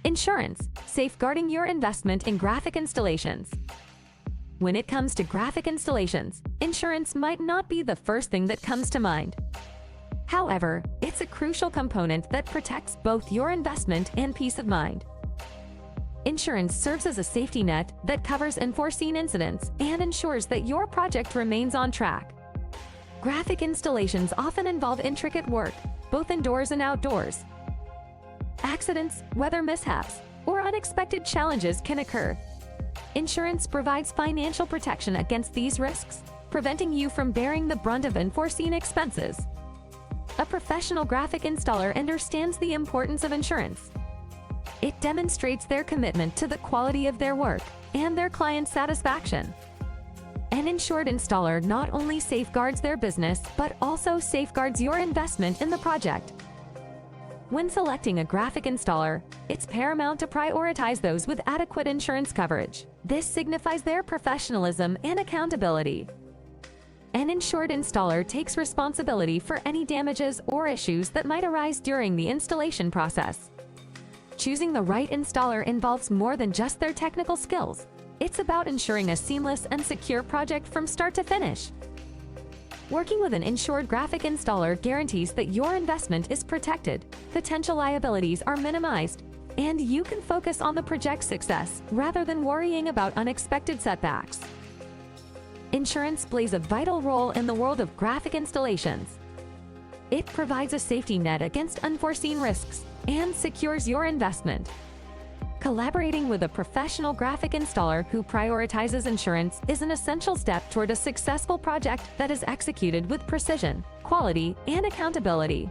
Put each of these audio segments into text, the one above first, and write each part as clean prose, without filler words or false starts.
Insurance, safeguarding your investment in graphic installations. When it comes to graphic installations, insurance might not be the first thing that comes to mind. However, it's a crucial component that protects both your investment and peace of mind. Insurance serves as a safety net that covers unforeseen incidents and ensures that your project remains on track. Graphic installations often involve intricate work, both indoors and outdoors. Accidents, weather mishaps, or unexpected challenges can occur. Insurance provides financial protection against these risks, preventing you from bearing the brunt of unforeseen expenses. A professional graphic installer understands the importance of insurance. It demonstrates their commitment to the quality of their work and their client satisfaction. An insured installer not only safeguards their business, but also safeguards your investment in the project. When selecting a graphic installer, it's paramount to prioritize those with adequate insurance coverage. This signifies their professionalism and accountability. An insured installer takes responsibility for any damages or issues that might arise during the installation process. Choosing the right installer involves more than just their technical skills. It's about ensuring a seamless and secure project from start to finish. Working with an insured graphic installer guarantees that your investment is protected, potential liabilities are minimized, and you can focus on the project's success rather than worrying about unexpected setbacks. Insurance plays a vital role in the world of graphic installations. It provides a safety net against unforeseen risks and secures your investment. Collaborating with a professional graphic installer who prioritizes insurance is an essential step toward a successful project that is executed with precision, quality, and accountability.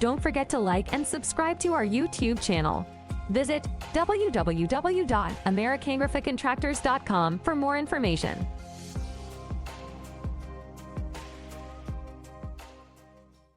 Don't forget to like and subscribe to our YouTube channel. Visit www.americangraphiccontractors.com for more information.